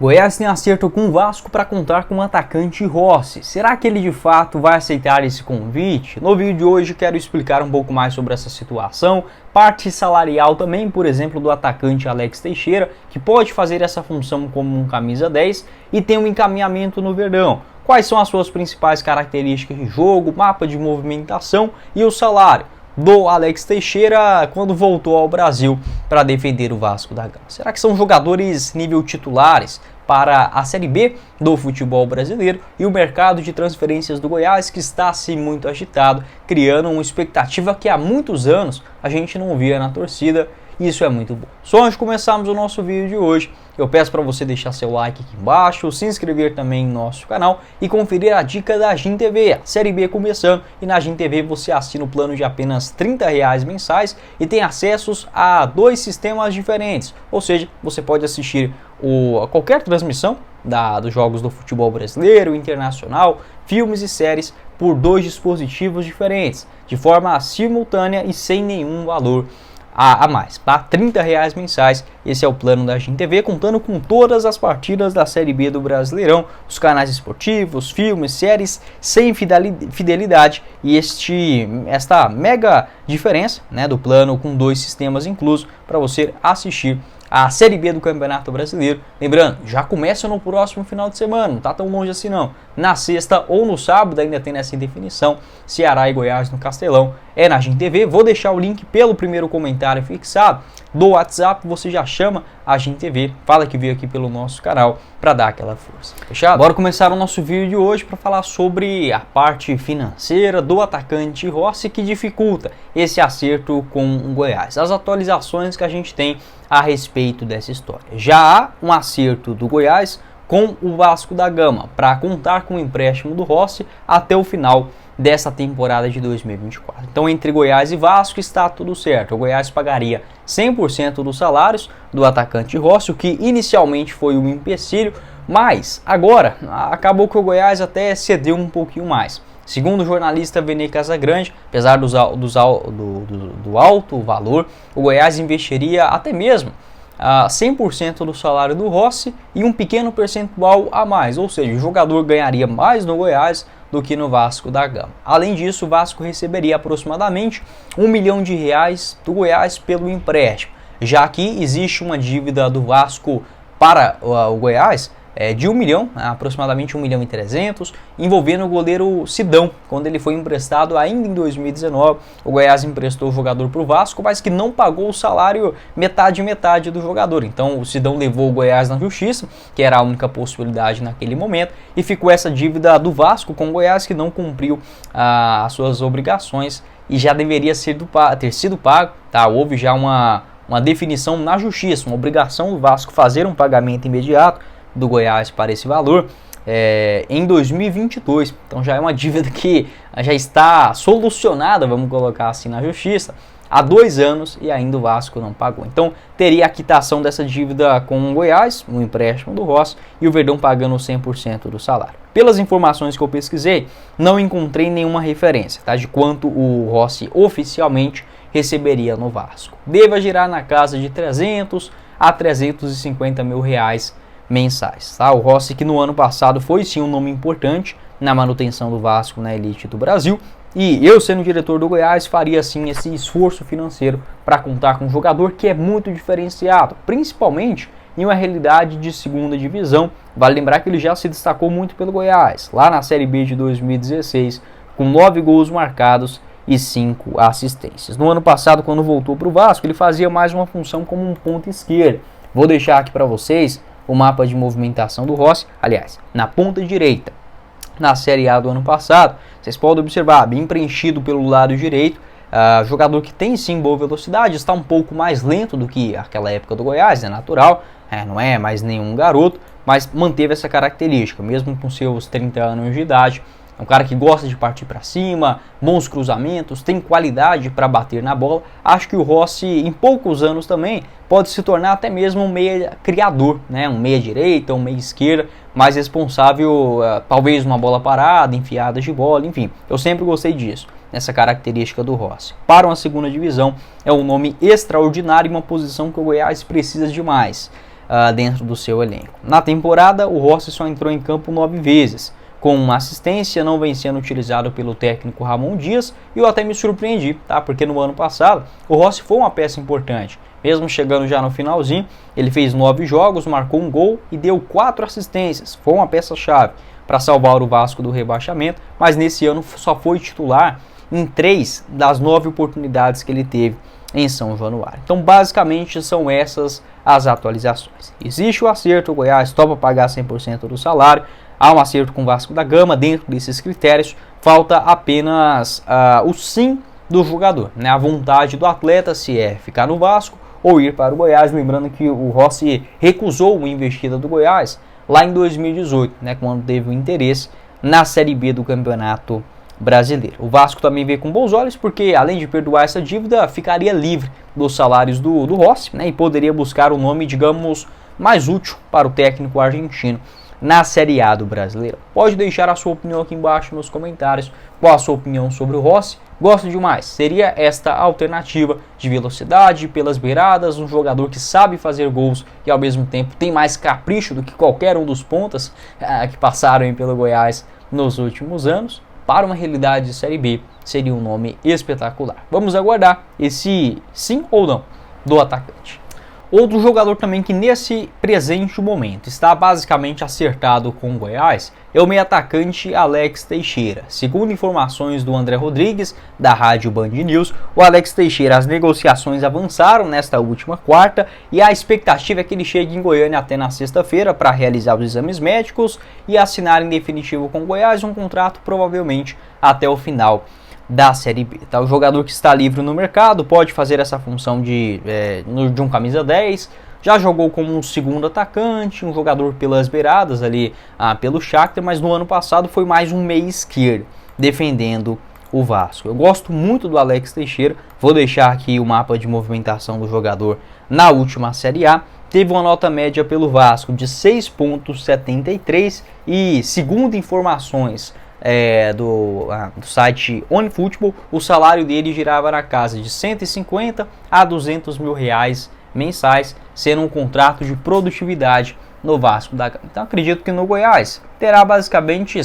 Goiás tem acerto com o Vasco para contar com o atacante Rossi. Será que ele de fato vai aceitar esse convite? No vídeo de hoje quero explicar um pouco mais sobre essa situação, parte salarial também, por exemplo, do atacante Alex Teixeira, que pode fazer essa função como um camisa 10 e tem um encaminhamento no Verdão. Quais são as suas principais características de jogo, mapa de movimentação e o salário do Alex Teixeira quando voltou ao Brasil para defender o Vasco da Gama. Será que são jogadores nível titulares para a Série B do futebol brasileiro e o mercado de transferências do Goiás, que está assim muito agitado, criando uma expectativa que há muitos anos a gente não via na torcida? Isso é muito bom. Só antes de começarmos o nosso vídeo de hoje, eu peço para você deixar seu like aqui embaixo, se inscrever também no nosso canal e conferir a dica da GIM TV, a Série B começando, e na GIM TV você assina o plano de apenas R$30 mensais e tem acessos a 2 sistemas diferentes, ou seja, você pode assistir qualquer transmissão dos jogos do futebol brasileiro, internacional, filmes e séries por 2 dispositivos diferentes, de forma simultânea e sem nenhum valor a mais, tá? R$30 mensais, esse é o plano da GIM TV, contando com todas as partidas da Série B do Brasileirão, os canais esportivos, filmes, séries, sem fidelidade e esta mega diferença, né, do plano com 2 sistemas inclusos para você assistir a Série B do Campeonato Brasileiro. Lembrando, já começa no próximo final de semana, não tá tão longe assim não. Na sexta ou no sábado ainda tem nessa indefinição, Ceará e Goiás no Castelão, é na GIM TV. Vou deixar o link pelo primeiro comentário fixado do WhatsApp, você já chama a GIM TV, fala que veio aqui pelo nosso canal para dar aquela força. Fechado? Bora começar o nosso vídeo de hoje para falar sobre a parte financeira do atacante Rossi, que dificulta esse acerto com o Goiás. As atualizações que a gente tem a respeito dessa história. Já há um acerto do Goiás com o Vasco da Gama para contar com o empréstimo do Rossi até o final dessa temporada de 2024. Então, entre Goiás e Vasco está tudo certo. O Goiás pagaria 100% dos salários do atacante Rossi, o que inicialmente foi um empecilho, mas agora acabou que o Goiás até cedeu um pouquinho mais. Segundo o jornalista Vene Casagrande, apesar do alto valor, o Goiás investiria até mesmo 100% do salário do Rossi e um pequeno percentual a mais, ou seja, o jogador ganharia mais no Goiás do que no Vasco da Gama. Além disso, o Vasco receberia aproximadamente R$1 milhão do Goiás pelo empréstimo, já que existe uma dívida do Vasco para o Goiás de 1 milhão, aproximadamente 1.300.000, envolvendo o goleiro Sidão. Quando ele foi emprestado ainda em 2019, o Goiás emprestou o jogador para o Vasco, mas que não pagou o salário metade do jogador. Então o Sidão levou o Goiás na justiça, que era a única possibilidade naquele momento, e ficou essa dívida do Vasco com o Goiás, que não cumpriu as suas obrigações e já deveria ter sido pago. Tá? Houve já uma definição na justiça, uma obrigação do Vasco fazer um pagamento imediato do Goiás para esse valor em 2022. Então já é uma dívida que já está solucionada, vamos colocar assim, na justiça há 2 anos e ainda o Vasco não pagou. Então teria a quitação dessa dívida com o Goiás, um empréstimo do Rossi, e o Verdão pagando 100% do salário. Pelas informações que eu pesquisei, não encontrei nenhuma referência, tá, de quanto o Rossi oficialmente receberia no Vasco. Deva girar na casa de 300 a 350 mil reais mensais. Tá? O Rossi, que no ano passado foi sim um nome importante na manutenção do Vasco na elite do Brasil, e eu, sendo diretor do Goiás, faria sim esse esforço financeiro para contar com um jogador que é muito diferenciado, principalmente em uma realidade de segunda divisão. Vale lembrar que ele já se destacou muito pelo Goiás, lá na Série B de 2016, com 9 gols marcados e 5 assistências. No ano passado, quando voltou para o Vasco, ele fazia mais uma função como um ponta esquerda. Vou deixar aqui para vocês o mapa de movimentação do Rossi, aliás, na ponta direita, na Série A do ano passado, vocês podem observar, bem preenchido pelo lado direito, jogador que tem sim boa velocidade, está um pouco mais lento do que aquela época do Goiás, é natural, não é mais nenhum garoto, mas manteve essa característica, mesmo com seus 30 anos de idade. É um cara que gosta de partir para cima, bons cruzamentos, tem qualidade para bater na bola. Acho que o Rossi, em poucos anos também, pode se tornar até mesmo um meia criador, né? Um meia direita, um meia esquerda, mais responsável, talvez uma bola parada, enfiadas de bola, enfim. Eu sempre gostei disso, essa característica do Rossi. Para uma segunda divisão, é um nome extraordinário e uma posição que o Goiás precisa demais. dentro do seu elenco. Na temporada, o Rossi só entrou em campo 9 vezes, com uma assistência, não vem sendo utilizado pelo técnico Ramon Dias, e eu até me surpreendi, tá? Porque no ano passado o Rossi foi uma peça importante. Mesmo chegando já no finalzinho, ele fez 9 jogos, marcou um gol e deu 4 assistências. Foi uma peça-chave para salvar o Vasco do rebaixamento, mas nesse ano só foi titular em 3 das 9 oportunidades que ele teve em São Januário. Então, basicamente, são essas as atualizações. Existe o acerto, o Goiás topa pagar 100% do salário, há um acerto com o Vasco da Gama dentro desses critérios, falta apenas o sim do jogador, né? A vontade do atleta, se é ficar no Vasco ou ir para o Goiás. Lembrando que o Rossi recusou uma investida do Goiás lá em 2018, né, quando teve o interesse na Série B do Campeonato Brasileiro. O Vasco também vê com bons olhos porque, além de perdoar essa dívida, ficaria livre dos salários do Rossi, né, e poderia buscar um nome, digamos, mais útil para o técnico argentino na Série A do Brasileiro. Pode deixar a sua opinião aqui embaixo nos comentários. Qual a sua opinião sobre o Rossi? Gosto demais. Seria esta alternativa de velocidade pelas beiradas, um jogador que sabe fazer gols e ao mesmo tempo tem mais capricho do que qualquer um dos pontas que passaram pelo Goiás nos últimos anos. Para uma realidade de Série B, seria um nome espetacular. Vamos aguardar esse sim ou não do atacante. Outro jogador também que nesse presente momento está basicamente acertado com o Goiás é o meio-atacante Alex Teixeira. Segundo informações do André Rodrigues, da Rádio Band News, o Alex Teixeira, as negociações avançaram nesta última quarta e a expectativa é que ele chegue em Goiânia até na sexta-feira para realizar os exames médicos e assinar em definitivo com o Goiás um contrato provavelmente até o final da Série B. Tá? O jogador que está livre no mercado pode fazer essa função de um camisa 10, já jogou como um segundo atacante, um jogador pelas beiradas ali pelo Shakhtar, mas no ano passado foi mais um meia esquerdo, defendendo o Vasco. Eu gosto muito do Alex Teixeira, vou deixar aqui o mapa de movimentação do jogador na última Série A. Teve uma nota média pelo Vasco de 6,73 e, segundo informações do site OneFootball, o salário dele girava na casa de 150 a 200 mil reais mensais, sendo um contrato de produtividade no Vasco da Gama. Então acredito que no Goiás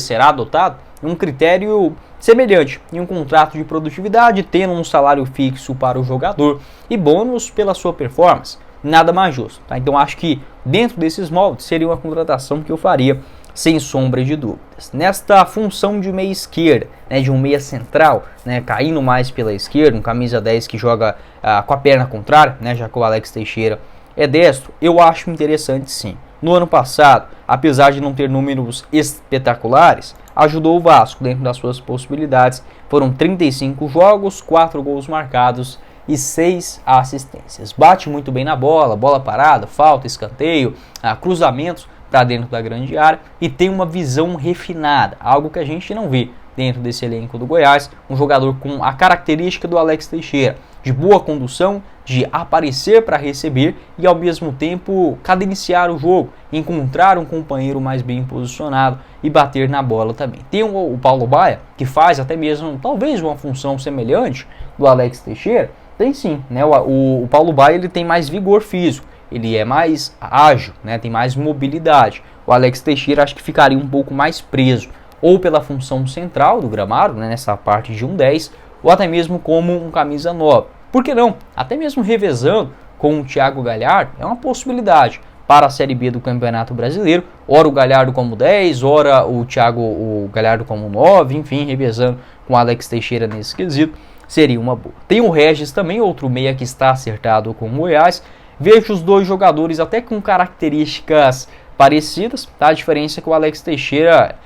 será adotado um critério semelhante em um contrato de produtividade, tendo um salário fixo para o jogador e bônus pela sua performance. Nada mais justo, tá? Então acho que dentro desses moldes seria uma contratação que eu faria sem sombra de dúvidas. Nesta função de meia esquerda, né, de um meia central, né, caindo mais pela esquerda, um camisa 10 que joga com a perna contrária, né, já que o Alex Teixeira é destro, eu acho interessante sim. No ano passado, apesar de não ter números espetaculares, ajudou o Vasco dentro das suas possibilidades. Foram 35 jogos, 4 gols marcados e 6 assistências. Bate muito bem na bola, bola parada, falta, escanteio, cruzamentos para dentro da grande área e tem uma visão refinada, algo que a gente não vê dentro desse elenco do Goiás. Um jogador com a característica do Alex Teixeira, de boa condução, de aparecer para receber e ao mesmo tempo cadenciar o jogo, encontrar um companheiro mais bem posicionado e bater na bola também. Tem o Paulo Baia, que faz até mesmo talvez uma função semelhante do Alex Teixeira. Tem sim, né? O Paulo Baia ele tem mais vigor físico, ele é mais ágil, né? Tem mais mobilidade. O Alex Teixeira acho que ficaria um pouco mais preso, ou pela função central do gramado, né? Nessa parte de um 10, ou até mesmo como um camisa 9. Por que não? Até mesmo revezando com o Thiago Galhardo é uma possibilidade para a Série B do Campeonato Brasileiro. Ora o Galhardo como 10, ora o Galhardo como 9, enfim, revezando com o Alex Teixeira nesse quesito. Seria uma boa. Tem o Regis também, outro meia que está acertado com o Goiás. Vejo os dois jogadores até com características parecidas, tá? A diferença é que o Alex Teixeira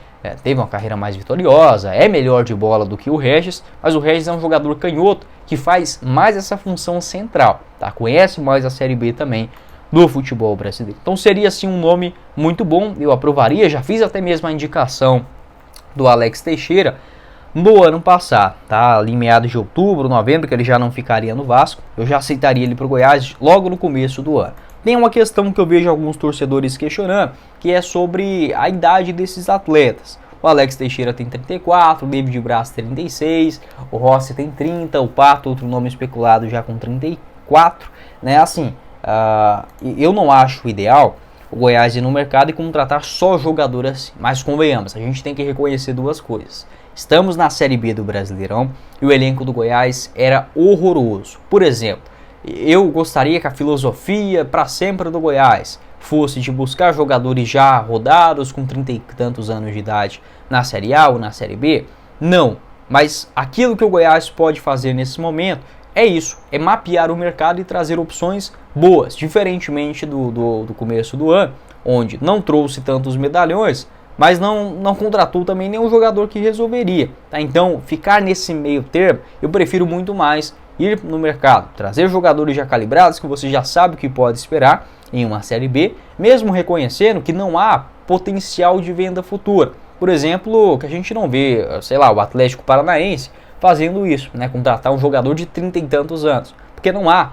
teve uma carreira mais vitoriosa, é melhor de bola do que o Regis, mas o Regis é um jogador canhoto que faz mais essa função central, tá? Conhece mais a Série B também do futebol brasileiro. Então seria assim um nome muito bom, eu aprovaria, já fiz até mesmo a indicação do Alex Teixeira no ano passado, tá? Ali em meados de outubro, novembro, que ele já não ficaria no Vasco, eu já aceitaria ele para o Goiás logo no começo do ano. Tem uma questão que eu vejo alguns torcedores questionando, que é sobre a idade desses atletas. O Alex Teixeira tem 34, o David Braz 36, o Rossi tem 30, o Pato, outro nome especulado, já com 34, né? Assim, eu não acho ideal o Goiás ir no mercado e contratar só jogadores assim. Mas convenhamos, a gente tem que reconhecer duas coisas. Estamos na Série B do Brasileirão e o elenco do Goiás era horroroso. Por exemplo, eu gostaria que a filosofia para sempre do Goiás fosse de buscar jogadores já rodados, com 30 e tantos anos de idade, na Série A ou na Série B. Não, mas aquilo que o Goiás pode fazer nesse momento é isso, é mapear o mercado e trazer opções boas, diferentemente do começo do ano, onde não trouxe tantos medalhões, mas não contratou também nenhum jogador que resolveria. Tá? Então, ficar nesse meio termo, eu prefiro muito mais ir no mercado, trazer jogadores já calibrados, que você já sabe o que pode esperar em uma Série B, mesmo reconhecendo que não há potencial de venda futura. Por exemplo, que a gente não vê, sei lá, o Atlético Paranaense fazendo isso, né? Contratar um jogador de 30 e tantos anos, porque não há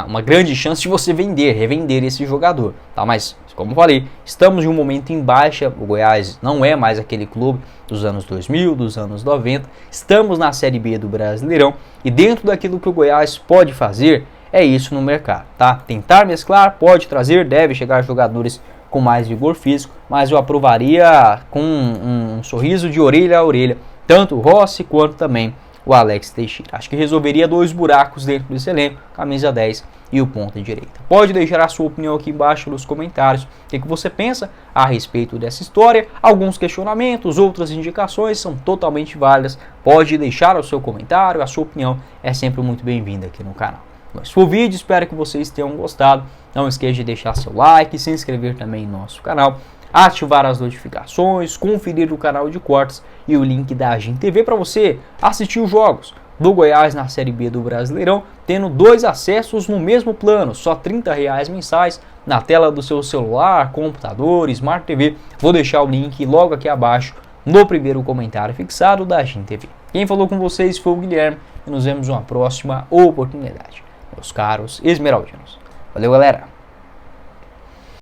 uma grande chance de você revender esse jogador, tá? Mas, como falei, estamos em um momento em baixa, o Goiás não é mais aquele clube dos anos 2000, dos anos 90, estamos na Série B do Brasileirão e dentro daquilo que o Goiás pode fazer, é isso no mercado, tá? Tentar mesclar, pode trazer, deve chegar jogadores com mais vigor físico, mas eu aprovaria com um sorriso de orelha a orelha, tanto o Rossi quanto também o Alex Teixeira. Acho que resolveria dois buracos dentro desse elenco, camisa 10 e o ponta direita. Pode deixar a sua opinião aqui embaixo nos comentários. O que você pensa a respeito dessa história? Alguns questionamentos, outras indicações são totalmente válidas. Pode deixar o seu comentário, a sua opinião é sempre muito bem-vinda aqui no canal. Mas foi o vídeo, espero que vocês tenham gostado. Não esqueça de deixar seu like, se inscrever também no nosso canal, ativar as notificações, conferir o canal de cortes e o link da Agin TV para você assistir os jogos do Goiás na Série B do Brasileirão, tendo 2 acessos no mesmo plano, só R$ 30 mensais na tela do seu celular, computador, Smart TV. Vou deixar o link logo aqui abaixo no primeiro comentário fixado da Agin TV. Quem falou com vocês foi o Guilherme e nos vemos numa próxima oportunidade, meus caros esmeraldinos. Valeu, galera!